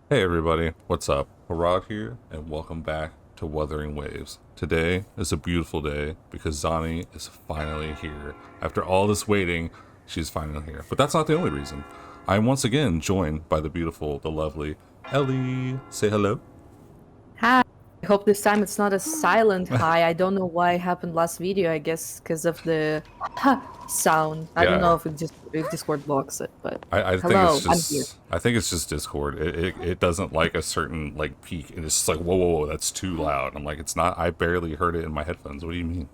Hey everybody, what's up? Horaud here, and welcome back to Wuthering Waves. Today is a beautiful day because Zani is finally here. After all this waiting, she's finally here. But that's not the only reason. I am once again joined by the beautiful, the lovely Ellie. Say hello. Hi. I hope this time it's not a silent hi. I don't know why it happened last video. I guess because of the ha sound. I don't Yeah, know if Discord blocks it, but I think hello, it's I'm here. just Discord. It doesn't like a certain like peak, and it's just like whoa, that's too loud. I'm like, it's not. I barely heard it in my headphones. What do you mean?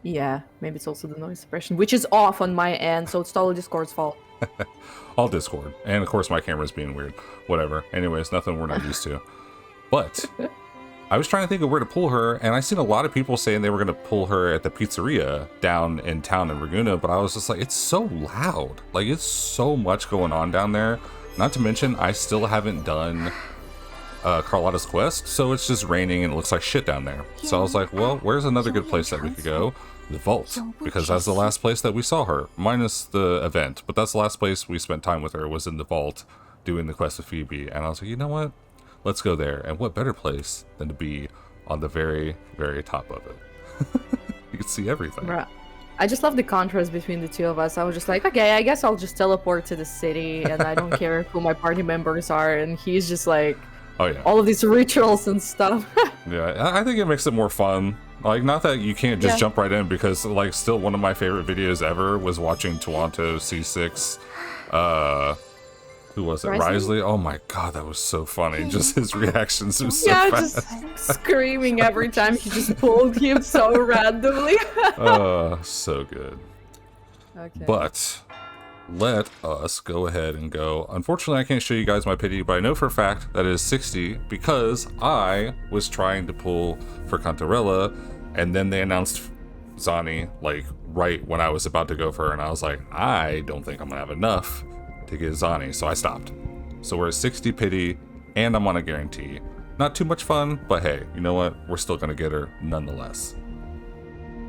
Yeah, maybe it's also the noise suppression, which is off on my end, so it's totally Discord's fault. All Discord, and of course my camera's being weird. Whatever. Anyways, nothing we're not used to. But I was trying to think of where to pull her, and I seen a lot of people saying they were going to pull her at the pizzeria down in town in Laguna, but I was just like, it's so loud. Like, it's so much going on down there. Not to mention, I still haven't done Carlotta's quest, so it's just raining and it looks like shit down there. So I was like, well, where's another good place that we could go? The vault, because that's the last place that we saw her, minus the event. But that's the last place we spent time with her, was in the vault doing the quest of Phoebe. And I was like, you know what? Let's go there. And what better place than to be on the very, very top of it? You can see everything. Bruh. I just love the contrast between the two of us. I was just like, okay, I guess I'll just teleport to the city, and I don't care who my party members are. And he's just like, Oh yeah. all of these rituals and stuff. Yeah, I think it makes it more fun. Like, not that you can't just jump right in, because like still one of my favorite videos ever was watching Toronto C6 who was it? Risley? Oh my god, that was so funny. Just his reactions were so fast. Just screaming every time he just pulled him so randomly. So good. Okay. But let us go ahead and go. Unfortunately, I can't show you guys my pity, but I know for a fact that it is 60 because I was trying to pull for Cantarella, and then they announced Zani like right when I was about to go for her, and I was like, I don't think I'm gonna have enough to get Zani, so I stopped. So we're at 60 pity, and I'm on a guarantee. Not too much fun, but hey, you know what? We're still gonna get her nonetheless.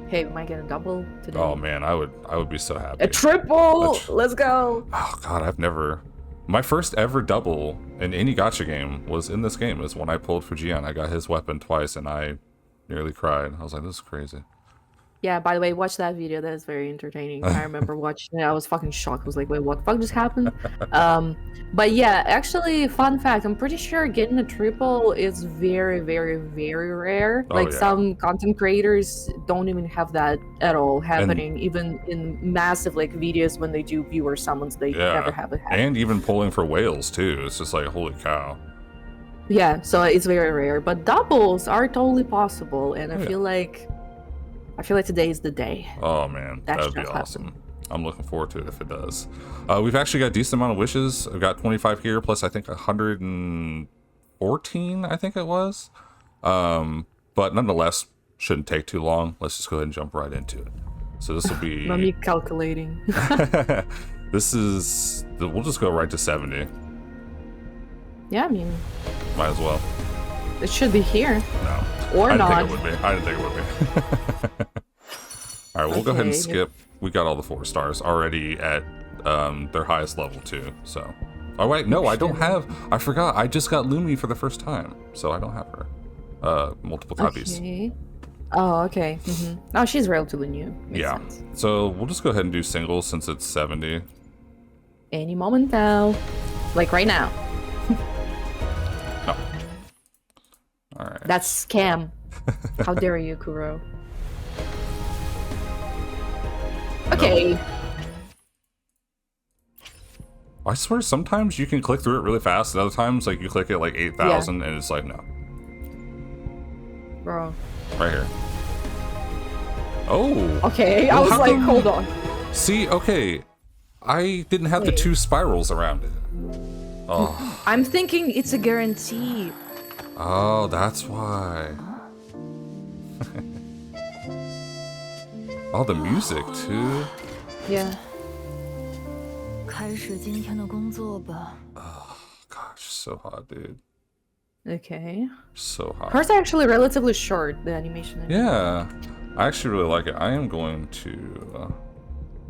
Hey, we might get a double today. Oh man, I would be so happy. A triple! Let's go! Oh god, I've never... My first ever double in any gacha game was in this game. Is when I pulled for Gian. I got his weapon twice, and I nearly cried. I was like, this is crazy. Yeah, by the way, watch that video. That is very entertaining. I remember watching it. I was fucking shocked. I was like, wait, what the fuck just happened? But yeah, actually, fun fact, I'm pretty sure getting a triple is very, very, very rare. Oh, Like, yeah. some content creators don't even have that at all happening. Even in massive, like, videos when they do viewer summons, they never have it happen. And even pulling for whales, too. It's just like, holy cow. Yeah, so it's very rare. But doubles are totally possible, and I feel like today is the day. Oh man, that would be awesome. I'm looking forward to it if it does. We've actually got a decent amount of wishes. I've got 25 here, plus I think 114, I think it was. But nonetheless, shouldn't take too long. Let's just go ahead and jump right into it. So this will be... Not me calculating. This is... We'll just go right to 70. Yeah, I mean... Might as well. It should be here. No. Or I not. didn't think it would be. I didn't think it would be. Alright, we'll go ahead and skip. We got all the 4 stars already at their highest level too, so. Oh wait, no, I don't have... I forgot. I just got Lumi for the first time, so I don't have her. Multiple copies. Okay. Oh, okay. Oh, she's relatively new. Makes sense. So we'll just go ahead and do singles since it's 70. Any moment now. Like right now. Oh. Alright. That's scam. How dare you, Kuro. Okay. No. I swear sometimes you can click through it really fast, and other times like you click it like 8,000 and it's like no. Bro. Right here. Oh. Okay, I was like, hold on. See, okay. I didn't have the 2 spirals around it. Oh. I'm thinking it's a guarantee. Oh, that's why. Oh, the music too. Yeah. Oh, gosh, so hot, dude. Okay. So hot. Hers are actually relatively short, the animation. Yeah. I actually really like it. I am going to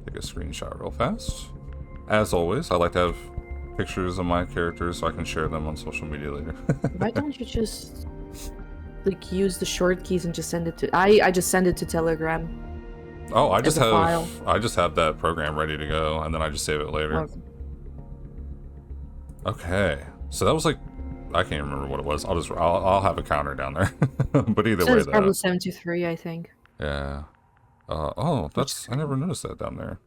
take a screenshot real fast. As always, I like to have pictures of my characters so I can share them on social media later. Why don't you just like use the short keys and just send it to? I just send it to Telegram. Oh, I as just a file. have that program ready to go, and then I just save it later. Okay, so that was like, I can't remember what it was. I'll have a counter down there. But either way, It's probably 73, I think. Yeah. Oh, that's, I never noticed that down there.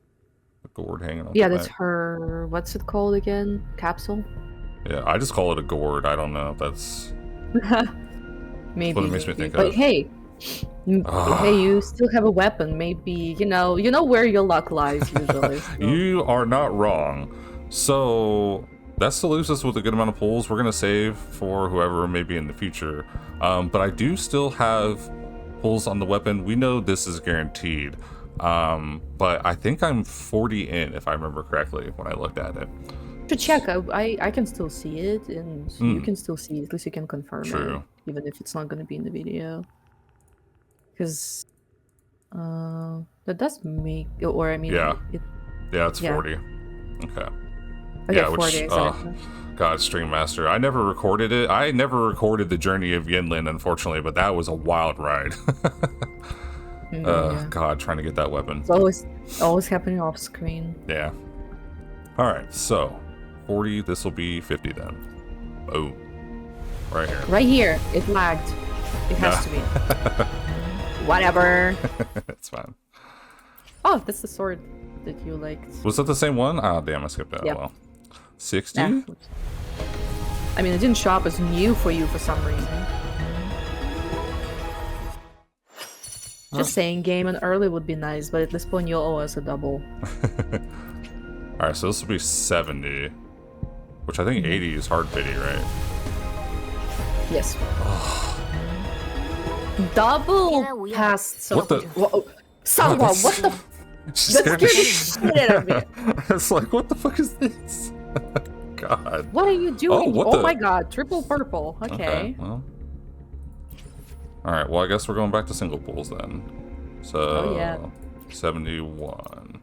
The gourd hanging on. Yeah, that's her. What's it called again? Capsule. Yeah, I just call it a gourd. I don't know if that's Maybe. what it makes me think but of. Hey, hey, you still have a weapon. Maybe you know where your luck lies usually. So. You are not wrong. So that still leaves us with a good amount of pulls. We're gonna save for whoever maybe in the future. But I do still have pulls on the weapon. We know this is guaranteed. But I think I'm 40 in, if I remember correctly, when I looked at it. To check, I can still see it, and you can still see it. At least you can confirm it, even if it's not going to be in the video. Because that does make, or I mean, yeah, it's 40. Okay. Yeah, 40, exactly. God, Stream Master. I never recorded it. I never recorded the journey of Yinlin, unfortunately, but that was a wild ride. Yeah. God, trying to get that weapon. It's always happening off screen. Yeah. All right, so 40. This will be 50 then. Oh, right here. Right here. It lagged. It has to be. Whatever. It's fine. Oh, that's the sword that you liked. Was that the same one? Oh, damn, I skipped that. Yep. Well, 60. Yeah. I mean, it didn't show up as new for you for some reason. Just saying, game and early would be nice, but at this point you'll owe us a double. Alright, so this will be 70. Which I think 80 is hard pity, right? Yes. Double past so what the? Whoa. Someone, what the? That scared the shit out of me. It's like, what the fuck is this? God. What are you doing? Oh, my god, triple purple. Okay. Well. Alright, well, I guess we're going back to single pulls then. So, 71.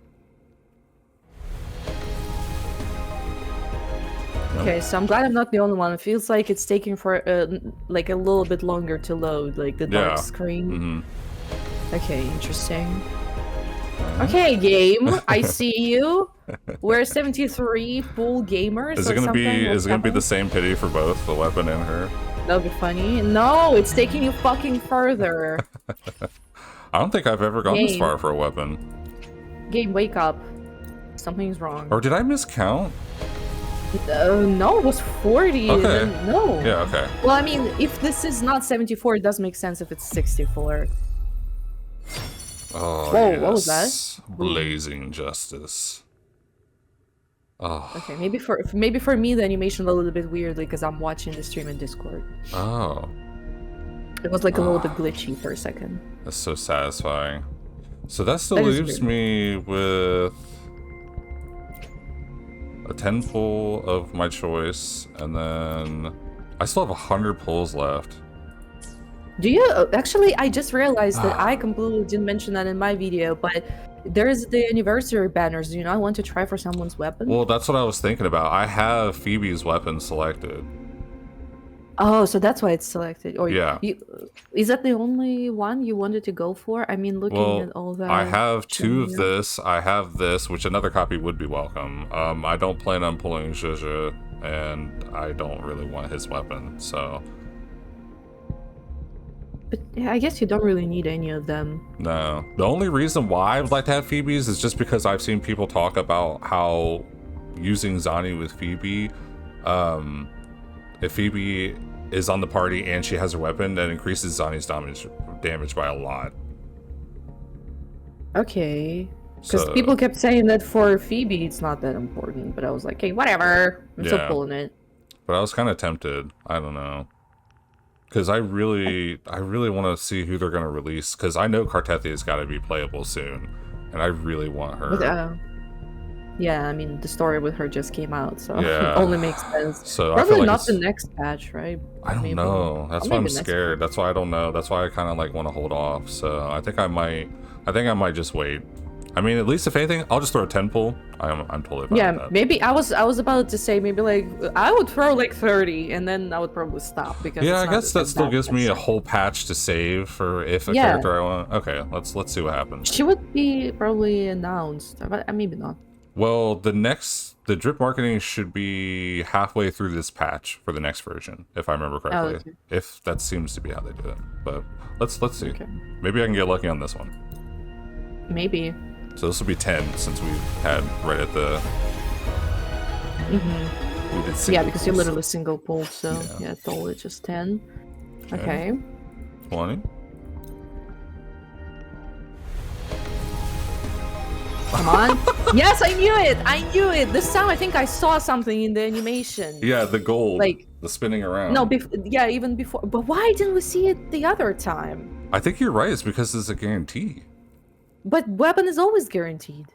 Okay, so I'm glad I'm not the only one. It feels like it's taking for like a little bit longer to load, like the dark screen. Okay, interesting. Okay, game, I see you. We're 73 full gamers. Is it gonna be the same pity for both the weapon and her? That'll be funny. No, it's taking you fucking further. I don't think I've ever gone this far for a weapon. Game, wake up. Something's wrong. Or did I miscount? No, it was 40. Okay. No. Yeah, okay. Well, I mean, if this is not 74, it does make sense if it's 64. Oh, whoa, yes. What was that? Blazing justice. Oh. Okay, maybe for me the animation a little bit weirdly because I'm watching the stream in Discord. Oh. It was like a little bit glitchy for a second. That's so satisfying. So that still leaves me with a 10 pull of my choice, and then I still have 100 pulls left. Do you actually? I just realized that I completely didn't mention that in my video, but there's the anniversary banners. Do you not want to try for someone's weapon? Well, that's what I was thinking about. I have Phoebe's weapon selected. Oh, so that's why it's selected. Or yeah. Is that the only one you wanted to go for? I mean, looking at all that. I have 2 of this. I have this, which another copy would be welcome. I don't plan on pulling Zhezhe, and I don't really want his weapon, so... But yeah, I guess you don't really need any of them. No. The only reason why I would like to have Phoebe's is just because I've seen people talk about how using Zani with Phoebe, if Phoebe is on the party and she has a weapon, that increases Zani's damage by a lot. Okay. Because people kept saying that for Phoebe it's not that important, but I was like, hey, whatever. I'm still pulling it. But I was kind of tempted. I don't know. Because I really want to see who they're going to release. Because I know Cartethia's got to be playable soon. And I really want her. But, yeah, I mean, the story with her just came out, so it only makes sense. So probably I feel like not the next patch, right? I don't know. That's why I'm scared. That's why I don't know. That's why I kind of like want to hold off. So I think I might just wait. I mean, at least if anything, I'll just throw a 10 pull. I'm totally fine with that. Maybe I was about to say maybe like I would throw like 30 and then I would probably stop because yeah, I guess that still gives me a whole patch to save for if a character I want. Okay, let's see what happens. She would be probably announced, but maybe not. Well, the drip marketing should be halfway through this patch for the next version, if I remember correctly. Oh, okay. If that seems to be how they do it, but let's see. Okay. Maybe I can get lucky on this one. Maybe. So this will be 10 since we had right at the. Mm-hmm. We did Yeah, because pulls. you're literally single pull, so yeah, totally just 10. Okay. 20. Come on. Yes, I knew it! I knew it! This time I think I saw something in the animation. Yeah, the gold. Like the spinning around. No, yeah, even before. But why didn't we see it the other time? I think you're right. It's because it's a guarantee. But weapon is always guaranteed.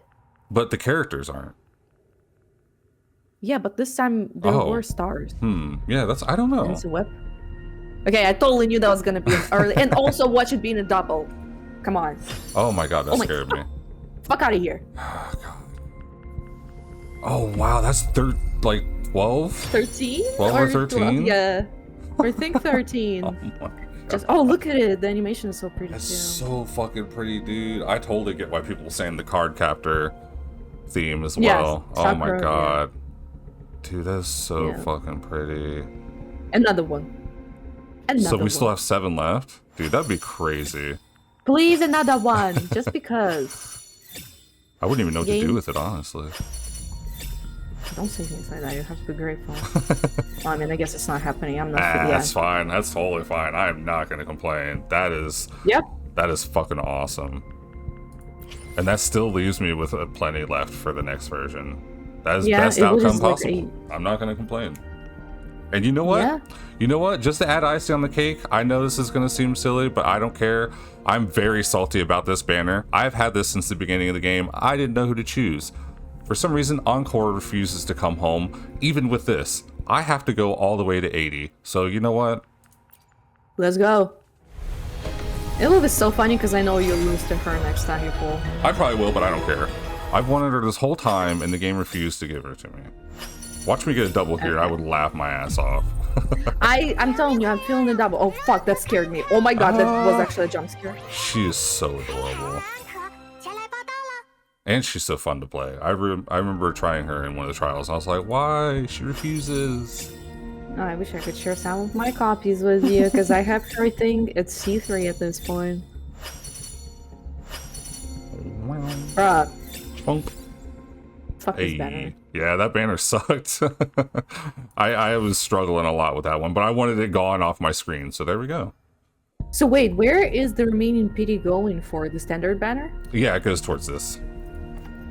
But the characters aren't. Yeah, but this time there were stars. Yeah, I don't know. It's a weapon. Okay, I totally knew that was gonna be an early. And also watch it being a double. Come on. Oh my god, that scared me. Fuck out of here. Oh god. Oh wow, that's like 12? 13? 12 or 13? Yeah. I think 13. Oh my god. Oh, look at it. The animation is so pretty That's too. so fucking pretty, dude. I totally get why people are saying the card captor theme as Yes, well. Oh my Sakura, god. Dude, that's so fucking pretty. Another one. So we still have 7 left? Dude, that'd be crazy. Please, another one. Just because. I wouldn't even know what to do with it, honestly. Don't say things like that. You have to be grateful. Well, I mean, I guess it's not happening. I'm not. That's fine. That's totally fine. I am not going to complain. That is. Yep. That is fucking awesome. And that still leaves me with plenty left for the next version. That is best outcome possible. I'm not going to complain. And you know what? Yeah. You know what? Just to add icing on the cake, I know this is going to seem silly, but I don't care. I'm very salty about this banner. I've had this since the beginning of the game. I didn't know who to choose. For some reason, Encore refuses to come home. Even with this, I have to go all the way to 80. So you know what? Let's go. It will be so funny because I know you'll lose to her next time you pull. I probably will, but I don't care. I've wanted her this whole time, and the game refused to give her to me. Watch me get a double here. I would laugh my ass off. I'm telling you, I'm feeling the double. Oh fuck, that scared me. Oh my god, that was actually a jump scare. She is so adorable. And she's so fun to play. I remember trying her in one of the trials. And I was like, why? She refuses. Oh, I wish I could share some of my copies with you, because I have everything. It's C3 at this point. Bruh. Funk. Fuck this banner. Yeah, that banner sucked. I was struggling a lot with that one, but I wanted it gone off my screen, so there we go. So wait, where is the remaining PD going for? The standard banner? Yeah, it goes towards this,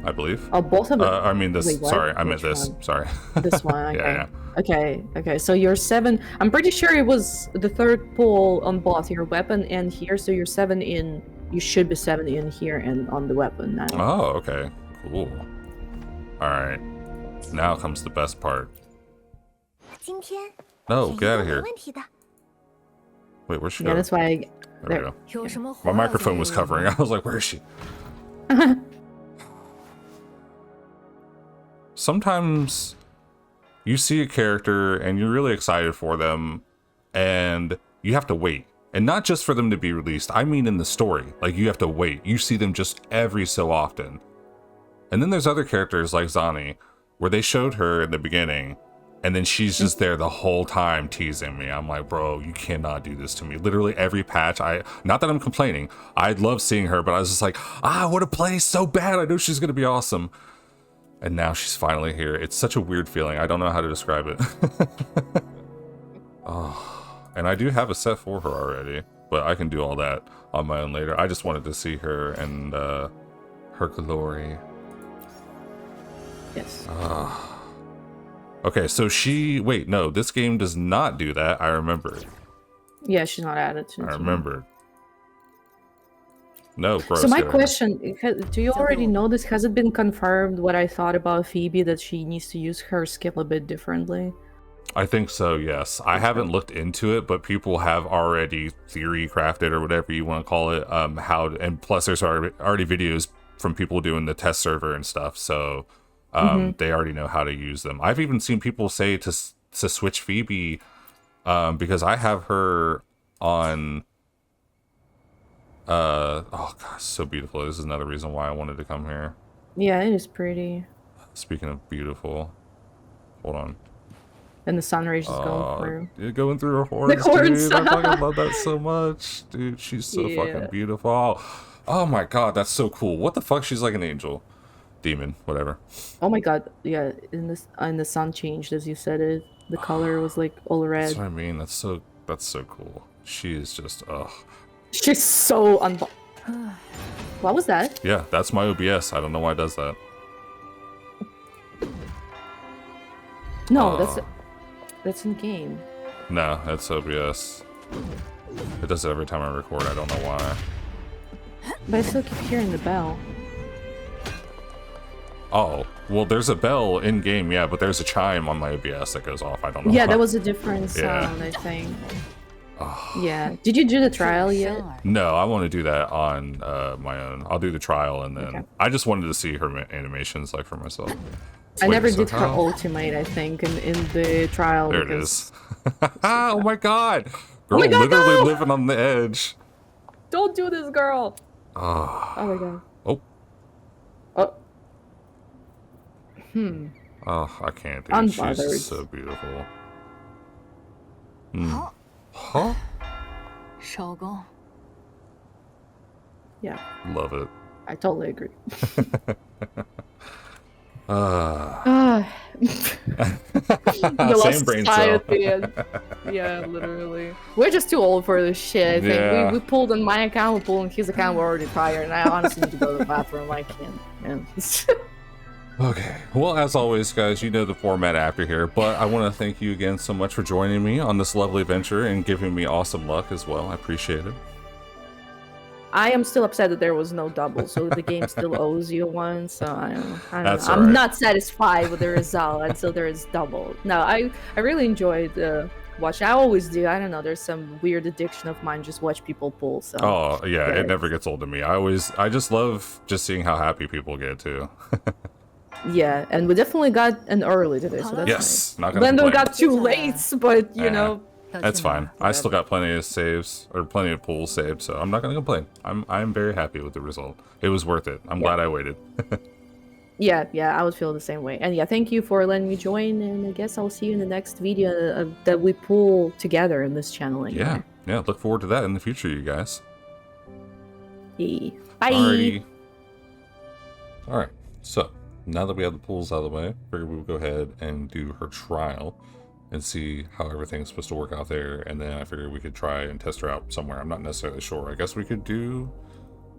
I believe. Oh, both of them? I mean this. Wait, sorry, I meant this. One? Sorry. This one, okay. Yeah. Okay, so you're 7. I'm pretty sure it was the 3rd pull on both your weapon and here, so you're 7 in. You should be 7 in here and on the weapon now. Oh, okay. Cool. Alright. Now comes the best part. No, get out of here. Wait, where's she Yeah, go? that's why There we go. My microphone was covering. I was like, where is she? Sometimes you see a character and you're really excited for them and you have to wait. And not just for them to be released, I mean in the story. Like, you have to wait. You see them just every so often. And then there's other characters like Zani, where they showed her in the beginning, and then she's just there the whole time teasing me. I'm like, bro, you cannot do this to me. Literally every patch, not that I'm complaining, I love seeing her, but I was just like, I want to play so bad. I know she's going to be awesome. And now she's finally here. It's such a weird feeling. I don't know how to describe it. Oh, and I do have a set for her already, but I can do all that on my own later. I just wanted to see her and her glory. Yes. Okay, so wait, no, this game does not do that. I remember. Yeah, she's not added to it. I remember. No, gross. So my question, do you already know this? Has it been confirmed what I thought about Phoebe, that she needs to use her skill a bit differently? I think so, yes. I haven't looked into it, but people have already theory crafted, or whatever you want to call it, how, and plus there's already videos from people doing the test server and stuff. So they already know how to use them. I've even seen people say to switch Phoebe because I have her on. Oh gosh, so beautiful. This is another reason why I wanted to come here. Yeah, it is pretty. Speaking of beautiful, hold on. And the sun rays just going through. You're going through her horns, dude. I fucking love that so much, dude. She's so fucking beautiful. Oh my god, that's so cool. What the fuck? She's like an angel, demon, whatever. Oh my god, yeah. In the sun changed as you said it. The color was like all red. That's what I mean. That's so cool. She is just She's so What was that? Yeah, that's my OBS. I don't know why it does that. No, that's in game. No, that's OBS. It does it every time I record. I don't know why. But I still keep hearing the bell. Oh, well, there's a bell in game, yeah, but there's a chime on my OBS that goes off. I don't know. Yeah, why. that was a different sound, I think. Yeah. Did you do the trial yet? No, I want to do that on my own. I'll do the trial, and then I just wanted to see her animations like for myself. I never did her ultimate, I think, in the trial. There it is. Oh my god! Girl, literally living on the edge. Don't do this, girl! Oh my god. Oh. Oh. Oh, I can't, dude. She's so beautiful. Huh? Yeah. Love it. I totally agree. Same brain cell. Yeah, literally. We're just too old for this shit, I think. Yeah. We pulled on my account, we pulled on his account, we're already tired, and I honestly need to go to the bathroom. I can't, man. Okay, well, as always, guys, you know the format after here, but I want to thank you again so much for joining me on this lovely adventure and giving me awesome luck as well. I appreciate it. I am still upset that there was no double, so the game still owes you one, so I don't know. I'm not satisfied with the result until there is double. No, I really enjoyed watching. I always do. I don't know, there's some weird addiction of mine, just watch people pull, so. Oh, yeah, it never gets old to me. I just love just seeing how happy people get, too. Yeah, and we definitely got an early today, so that's nice. Not gonna then we complain. got too late, but you know. That's fine. I still got plenty of saves, or plenty of pulls saved, so I'm not gonna complain. I'm very happy with the result. It was worth it. I'm glad I waited. Yeah, I would feel the same way. And yeah, thank you for letting me join, and I guess I'll see you in the next video that we pull together in this channel anyway. Yeah, look forward to that in the future, you guys. Yeah. Bye! Alrighty. Alright, so now that we have the pulls out of the way, I figured we would go ahead and do her trial and see how everything's supposed to work out there, and then I figured we could try and test her out somewhere. I'm not necessarily sure. I guess we could do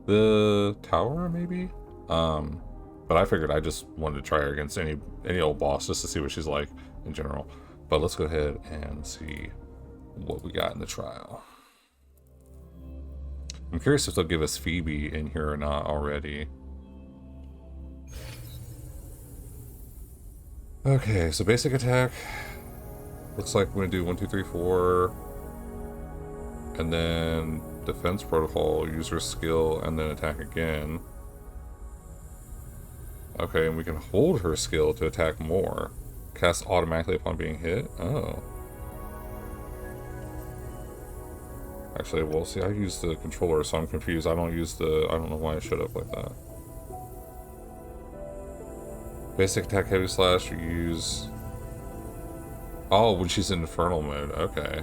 the tower, maybe? But I figured I just wanted to try her against any old boss just to see what she's like in general. But let's go ahead and see what we got in the trial. I'm curious if they'll give us Phoebe in here or not already. Okay, so basic attack. Looks like we're gonna do 1, 2, 3, 4. And then defense protocol, user skill, and then attack again. Okay, and we can hold her skill to attack more. Cast automatically upon being hit. Oh. Actually, well, see, I use the controller, so I'm confused. I don't know why it showed up like that. Basic attack, heavy slash, use... Oh, when she's in infernal mode, okay.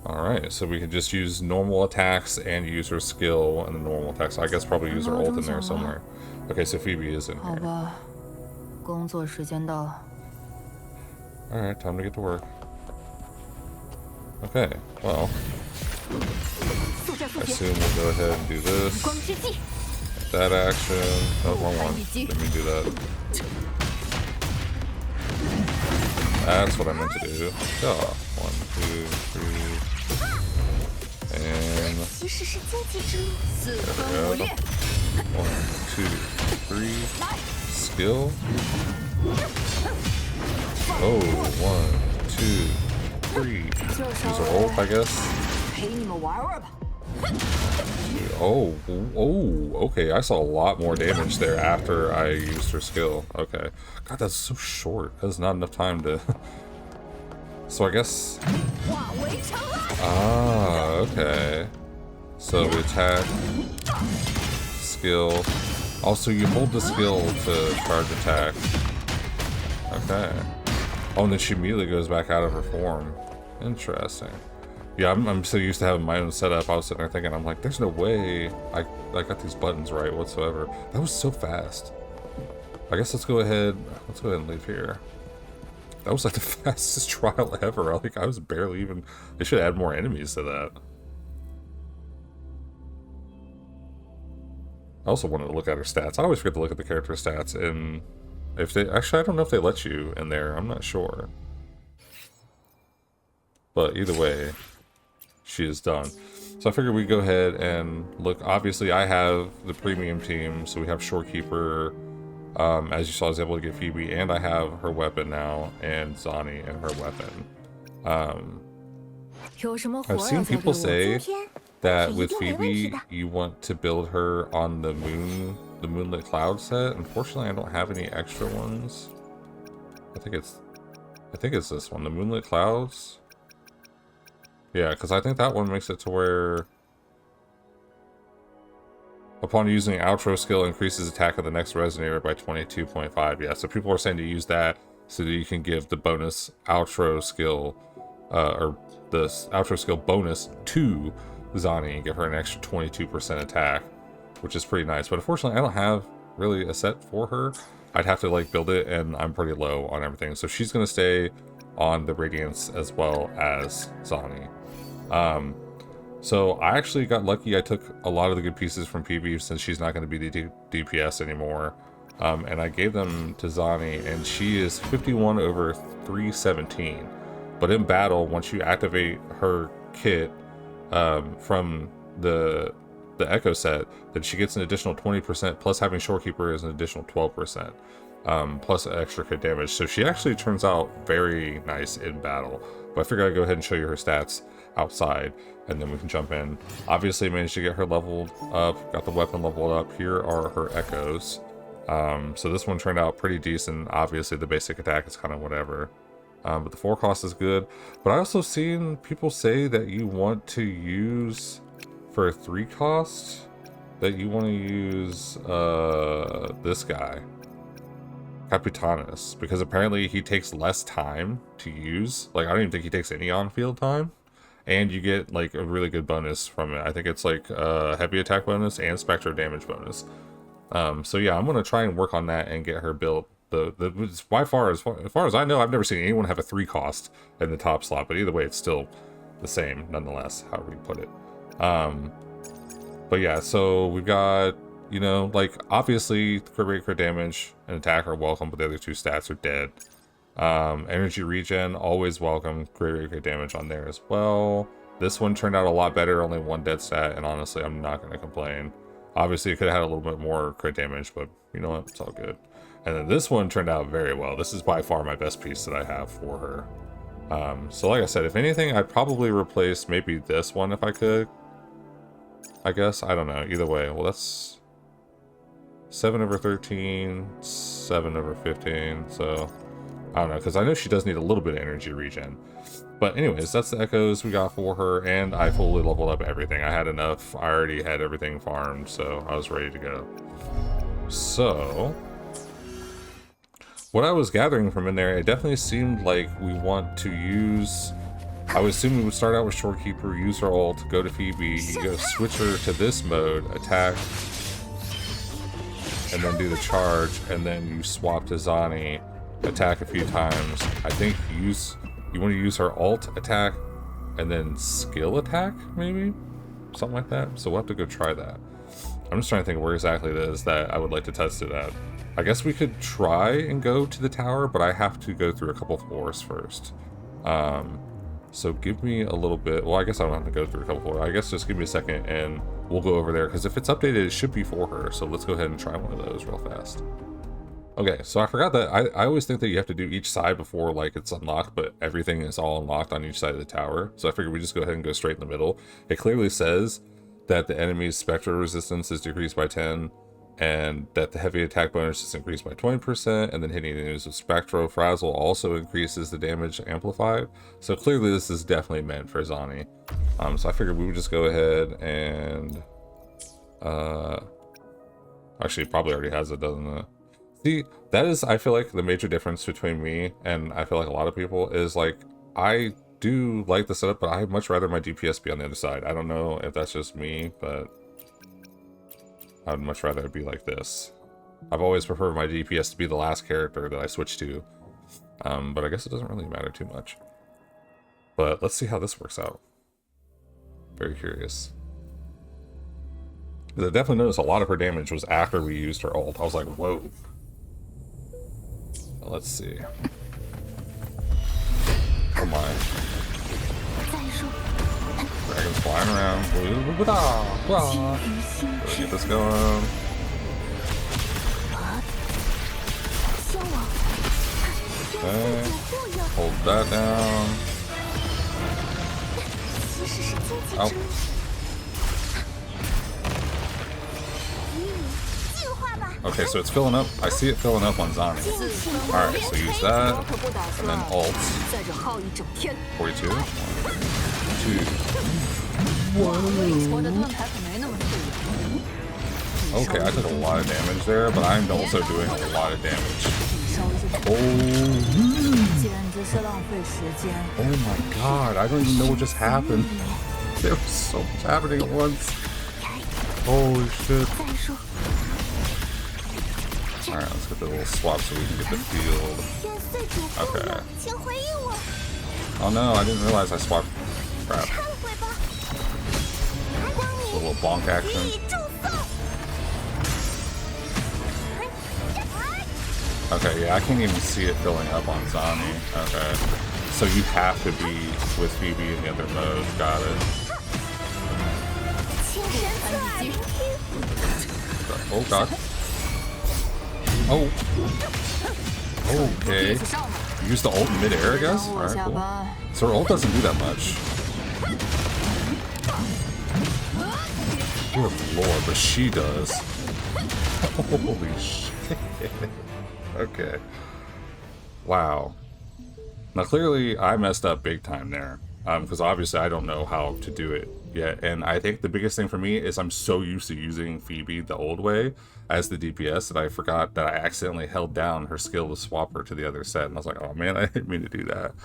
Alright, so we can just use normal attacks and use her skill and the normal attacks. I guess probably use her ult in there somewhere. Okay, so Phoebe is in here. Alright, time to get to work. Okay, well. I assume we'll go ahead and do this. That action. Oh, wrong one. Let me do that. That's what I meant to do. Oh, 1, 2, 3. And there we go. 1, 2, 3. Skill. Oh, 1, 2, 3. Use a ult, I guess. Oh, oh, okay. I saw a lot more damage there after I used her skill. Okay. God, that's so short. That's not enough time to... So I guess... Ah, okay. So we attack, skill. Also, you hold the skill to charge attack. Okay. Oh, and then she immediately goes back out of her form. Interesting. Yeah, I'm so used to having my own setup. I was sitting there thinking, I'm like, there's no way I got these buttons right whatsoever. That was so fast. I guess let's go ahead and leave here. That was like the fastest trial ever. Like, I was barely even... They should add more enemies to that. I also wanted to look at her stats. I always forget to look at the character stats, and if they... Actually, I don't know if they let you in there. I'm not sure. But either way, she is done. So I figured we'd go ahead and look. Obviously, I have the premium team, so we have Shorekeeper. As you saw, I was able to get Phoebe, and I have her weapon now, and Zani and her weapon. I've seen people say that with Phoebe, you want to build her on the Moonlit Cloud set. Unfortunately, I don't have any extra ones. I think it's this one, the Moonlit Clouds. Yeah, because I think that one makes it to where upon using outro skill increases attack of the next resonator by 22.5. Yeah, so people are saying to use that so that you can give the bonus outro skill, or the outro skill bonus to Zani and give her an extra 22% attack, which is pretty nice. But unfortunately, I don't have really a set for her. I'd have to like build it, and I'm pretty low on everything. So she's going to stay on the Radiance as well as Zani. So I actually got lucky. I took a lot of the good pieces from Phoebe since she's not going to be the DPS anymore. And I gave them to Zani, and she is 51 over 317. But in battle, once you activate her kit from the Echo set, then she gets an additional 20%, plus having Shorekeeper is an additional 12%, plus extra crit damage. So she actually turns out very nice in battle. But I figured I'd go ahead and show you her stats outside, and then we can jump in. Obviously managed to get her leveled up, got the weapon leveled up. Here are her echoes. So this one turned out pretty decent. Obviously the basic attack is kind of whatever, but the 4 cost is good. But I also seen people say that you want to use for a 3 cost, that you want to use this guy, Capitanus, because apparently he takes less time to use. Like, I don't even think he takes any on-field time, and you get like a really good bonus from it. I think it's like heavy attack bonus and spectral damage bonus. So yeah, I'm gonna try and work on that and get her built. By far as far as I know, I've never seen anyone have a 3 cost in the top slot, but either way, it's still the same nonetheless, however you put it. But yeah, so we've got, you know, like, obviously crit rate, crit damage, and attack are welcome, but the other 2 stats are dead. Energy regen, always welcome. Crit rate, crit damage on there as well. This one turned out a lot better, only 1 dead stat, and honestly, I'm not going to complain. Obviously, it could have had a little bit more crit damage, but you know what, it's all good. And then this one turned out very well. This is by far my best piece that I have for her. So like I said, if anything, I'd probably replace maybe this one if I could. I guess, I don't know, either way. Well, that's 7 over 13, 7 over 15, so I don't know, because I know she does need a little bit of energy regen. But anyways, that's the echoes we got for her, and I fully leveled up everything. I had enough. I already had everything farmed, so I was ready to go. So what I was gathering from in there, it definitely seemed like we want to use... I would assume we would start out with Shorekeeper, use her ult, go to Phoebe, you go switch her to this mode, attack, and then do the charge, and then you swap to Zani, attack a few times. I think you want to use her ult attack, and then skill attack, maybe? Something like that. So we'll have to go try that. I'm just trying to think of where exactly it is that I would like to test it at. I guess we could try and go to the tower, but I have to go through a couple floors first. So give me a little bit. Well, I guess I don't have to go through a couple floors. I guess just give me a second and we'll go over there, because if it's updated, it should be for her. So let's go ahead and try one of those real fast. Okay, so I forgot that I always think that you have to do each side before like it's unlocked, but everything is all unlocked on each side of the tower. So I figured we just go ahead and go straight in the middle. It clearly says that the enemy's spectral resistance is decreased by 10, and that the heavy attack bonus is increased by 20%, and then hitting enemies with spectral frazzle also increases the damage amplified. So clearly this is definitely meant for Zani. So I figured we would just go ahead and actually it probably already has it, doesn't it? See, that is, I feel like, the major difference between me and I feel like a lot of people is, like, I do like the setup, but I'd much rather my DPS be on the other side. I don't know if that's just me, but I would much rather it be like this. I've always preferred my DPS to be the last character that I switch to, but I guess it doesn't really matter too much. But let's see how this works out. Very curious. Because I definitely noticed a lot of her damage was after we used her ult. I was like, whoa. Let's see. Oh my. Dragons flying around. Let's get this going. Okay. Hold that down. Oh. Okay, so it's filling up. I see it filling up on Zani. Alright, so use that. And then ult. 42. 1, 2. Okay, I took a lot of damage there, but I'm also doing a lot of damage. Oh my god, I don't even know what just happened. There was so much happening at once. Holy shit. Alright, let's get the little swap so we can get the field. Okay. Oh no, I didn't realize I swapped. Crap. A little bonk action. Okay, yeah, I can't even see it filling up on Zani. Okay. So you have to be with Phoebe in the other mode. Got it. Oh god. Oh. Okay. Use the ult in mid-air, I guess? Alright, cool. So her ult doesn't do that much. Good lord, but she does. Holy shit. Okay. Wow. Now clearly I messed up big time there. Because obviously I don't know how to do it yet. And I think the biggest thing for me is I'm so used to using Phoebe the old way as the DPS that I forgot that I accidentally held down her skill to swap her to the other set. And I was like, oh man, I didn't mean to do that.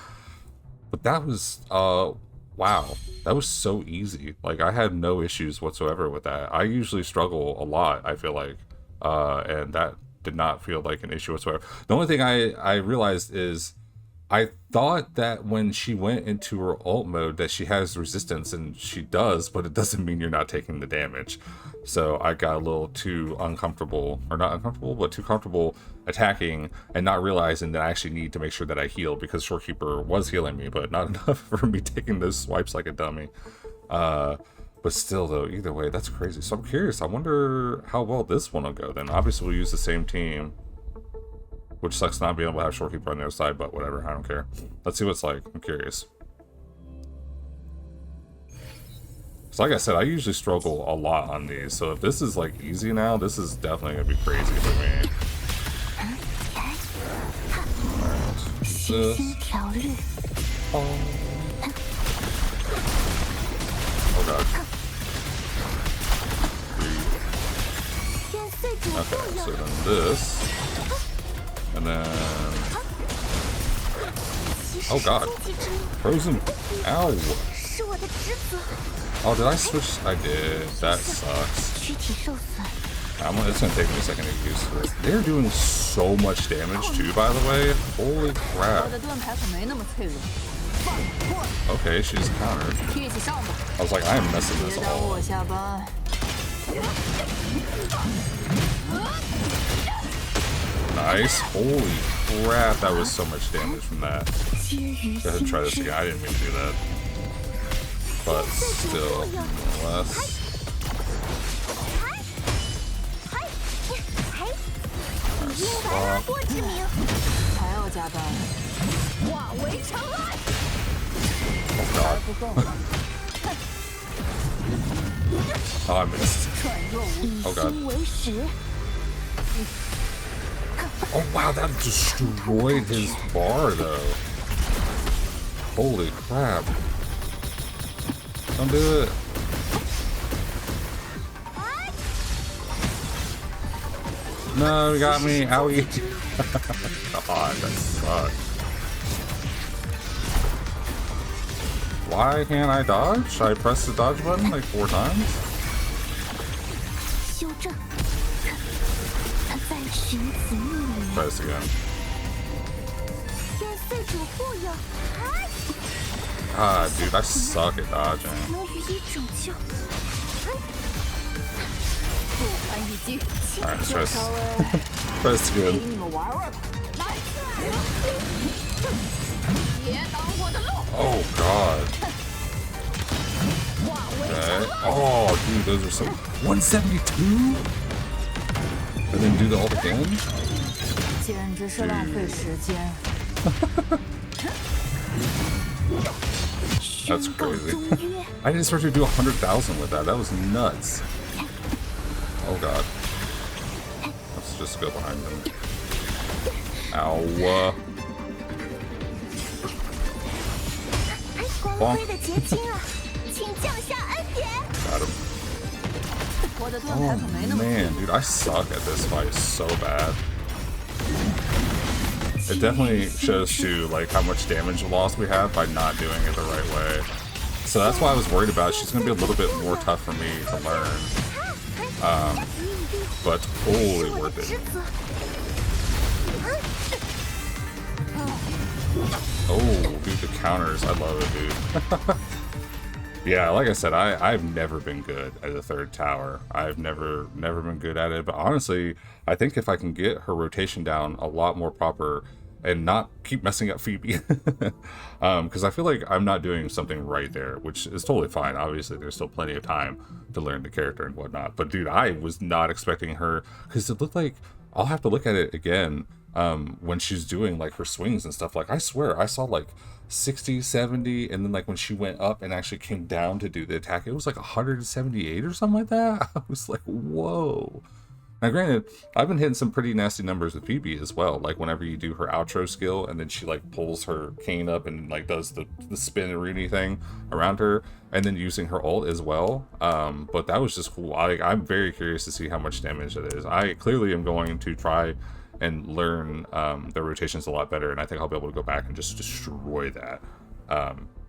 But that was, wow. That was so easy. Like, I had no issues whatsoever with that. I usually struggle a lot, I feel like. And that did not feel like an issue whatsoever. The only thing I realized is I thought that when she went into her ult mode that she has resistance, and she does, but it doesn't mean you're not taking the damage. So I got a little too uncomfortable, or not uncomfortable, but too comfortable attacking and not realizing that I actually need to make sure that I heal, because Shorekeeper was healing me, but not enough for me taking those swipes like a dummy. But still though, either way, that's crazy. So I'm curious, I wonder how well this one will go then. Obviously we'll use the same team, which sucks not being able to have Shorekeeper on the other side, but whatever, I don't care. Let's see what it's like. I'm curious. So like I said, I usually struggle a lot on these, so if this is like easy now, this is definitely gonna be crazy for me. Alright, this. Oh god. Okay, so then this. And then... oh god. Frozen. Ow. Oh, did I switch? I did. That sucks. It's gonna take me a second to get used to it. They're doing so much damage too, by the way. Holy crap. Okay, she just countered. I was like, I am messing this all up. Nice. Holy crap, that was so much damage from that. Go ahead and try this again. I didn't mean to do that. But still, nonetheless. Oh god. Oh, I missed. Oh god. Oh wow, that destroyed his bar though. Holy crap. Don't do it. No, you got me. Owie. God, that sucks. Why can't I dodge? I press the dodge button like 4 times? Try this again. Ah, dude, I suck at dodging. Alright, let's try this. Try this again. Oh, God. Okay. Oh, dude, those are so... 172? And then do the ult again? That's crazy. I didn't start to do 100,000 with that. That was nuts. Oh god. Let's just go behind them. Ow. Bonk. Got him. Oh man, dude, I suck at this fight so bad. It definitely shows too, like, how much damage loss we have by not doing it the right way. So that's why I was worried about it. She's gonna be a little bit more tough for me to learn. But totally worth it. Oh, dude, the counters. I love it, dude. Yeah, like I said, I've never been good at the third tower. I've never been good at it. But honestly, I think if I can get her rotation down a lot more proper and not keep messing up Phoebe, because I feel like I'm not doing something right there, which is totally fine. Obviously, there's still plenty of time to learn the character and whatnot. But dude, I was not expecting her, because it looked like, I'll have to look at it again when she's doing like her swings and stuff. Like, I swear I saw like 60, 70, and then like when she went up and actually came down to do the attack, it was like 178 or something like that. I was like, whoa. Now granted, I've been hitting some pretty nasty numbers with Phoebe as well, like whenever you do her outro skill and then she like pulls her cane up and like does the spin Rooney thing around her, and then using her ult as well. But that was just cool. I'm very curious to see how much damage it is. I clearly am going to try and learn the rotations a lot better, and I think I'll be able to go back and just destroy that,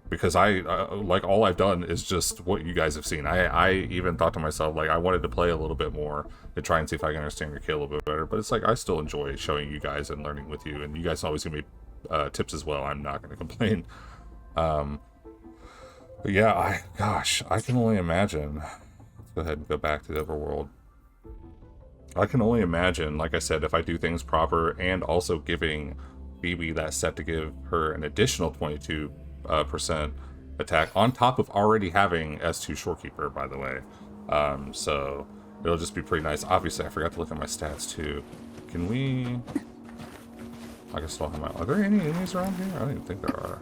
because I like, all I've done is just what you guys have seen. I even thought to myself, like, I wanted to play a little bit more to try and see if I can understand your kill a little bit better, but it's like, I still enjoy showing you guys and learning with you, and you guys always give me tips as well. I'm not going to complain. But yeah, gosh, I can only imagine. Let's go ahead and go back to the overworld. I can only imagine, like I said, if I do things proper, and also giving Phoebe that set to give her an additional 22% attack on top of already having S2 Shorekeeper, by the way. So it'll just be pretty nice. Obviously, I forgot to look at my stats too. Can we... I can still have my... Are there any enemies around here? I don't even think there are.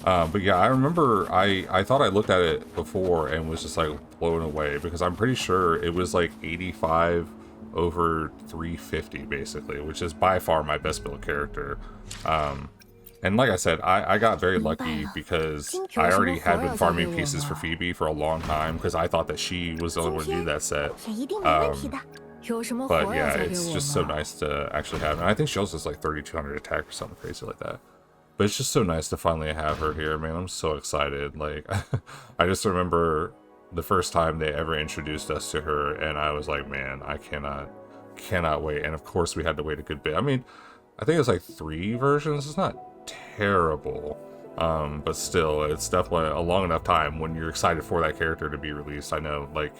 But yeah, I remember I thought I looked at it before and was just like blown away, because I'm pretty sure it was like 85 over 350 basically, which is by far my best build character. And like I said, I got very lucky because I already had been farming pieces for Phoebe for a long time, because I thought that she was the only one to do that set. But yeah, it's just so nice to actually have. And I think she also has like 3200 attack or something crazy like that. But it's just so nice to finally have her here, man. I'm so excited. Like, I just remember the first time they ever introduced us to her, and I was like, man, I cannot wait. And of course, we had to wait a good bit. I mean, I think it's like 3 versions. It's not terrible, but still, it's definitely a long enough time when you're excited for that character to be released. I know, like,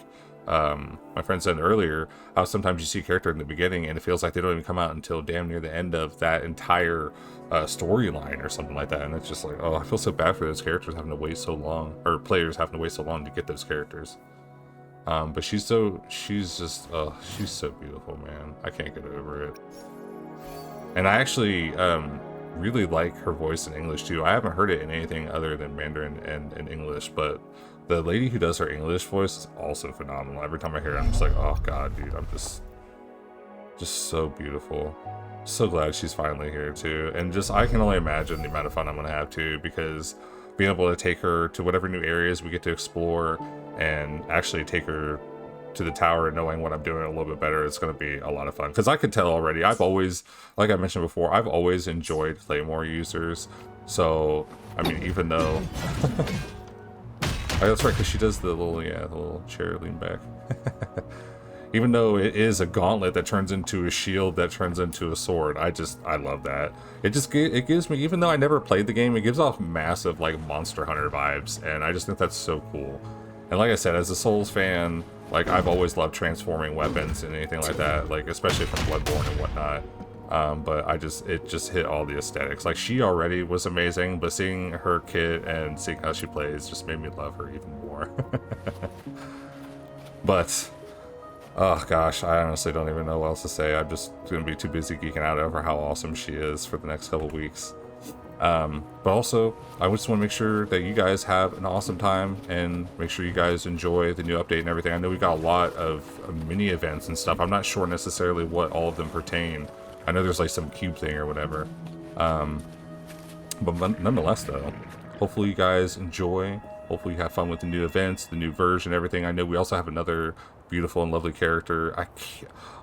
my friend said earlier, how sometimes you see a character in the beginning and it feels like they don't even come out until damn near the end of that entire storyline or something like that, and it's just like, oh, I feel so bad for those characters having to wait so long, or players having to wait so long to get those characters. But she's so beautiful, man. I can't get over it. And I actually really like her voice in English too. I haven't heard it in anything other than Mandarin and in English, but The lady who does her English voice is also phenomenal. Every time I hear it, I'm just like, oh god, dude, I'm just so beautiful. So glad she's finally here too. And just, I can only imagine the amount of fun I'm gonna have too, because being able to take her to whatever new areas we get to explore and actually take her to the tower and knowing what I'm doing a little bit better, it's going to be a lot of fun. Because I could tell already, I've always, like I mentioned before, I've always enjoyed Claymore users. So, I mean, even though... Oh, that's right, because she does the little, yeah, the little chair lean back. Even though it is a gauntlet that turns into a shield that turns into a sword, I love that. It gives me, even though I never played the game, it gives off massive, like, Monster Hunter vibes, and I just think that's so cool. And like I said, as a Souls fan, like, I've always loved transforming weapons and anything like that, like, especially from Bloodborne and whatnot. But it just hit all the aesthetics. Like, she already was amazing, but seeing her kit and seeing how she plays just made me love her even more. But, oh gosh, I honestly don't even know what else to say. I'm just gonna be too busy geeking out over how awesome she is for the next couple weeks. But also, I just want to make sure that you guys have an awesome time and make sure you guys enjoy the new update and everything. I know we got a lot of mini events and stuff. I'm not sure necessarily what all of them pertain. I know there's like some cube thing or whatever. But nonetheless though, hopefully you guys enjoy. Hopefully you have fun with the new events, the new version, everything. I know we also have another beautiful and lovely character.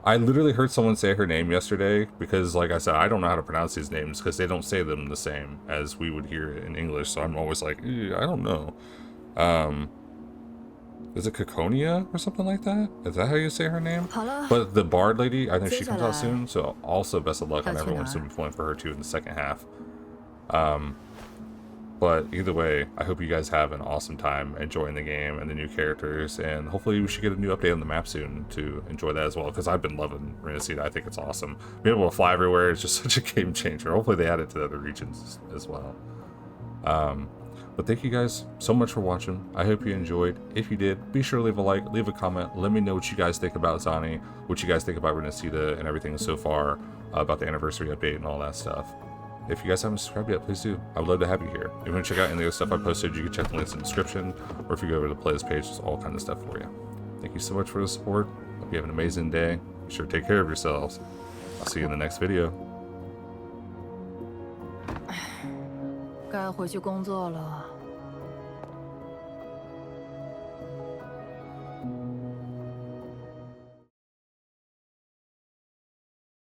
I literally heard someone say her name yesterday because, like I said, I don't know how to pronounce these names because they don't say them the same as we would hear in English. So I'm always like, I don't know. Is it Caconia or something like that? Is that how you say her name? But the Bard lady, I know she comes out soon. So also best of luck on everyone's going to be pulling for her too in the second half. But either way, I hope you guys have an awesome time enjoying the game and the new characters, and hopefully we should get a new update on the map soon to enjoy that as well, because I've been loving Renacida. I think it's awesome. Being able to fly everywhere is just such a game changer. Hopefully they add it to the other regions as well. But thank you guys so much for watching. I hope you enjoyed. If you did, be sure to leave a like, leave a comment. Let me know what you guys think about Zani, what you guys think about Renacida and everything so far, about the anniversary update and all that stuff. If you guys haven't subscribed yet, please do. I would love to have you here. If you want to check out any of the stuff I posted, you can check the links in the description, or if you go over to the playlist page, there's all kinds of stuff for you. Thank you so much for the support. Hope you have an amazing day. Be sure to take care of yourselves. I'll see you in the next video. 该回去工作了。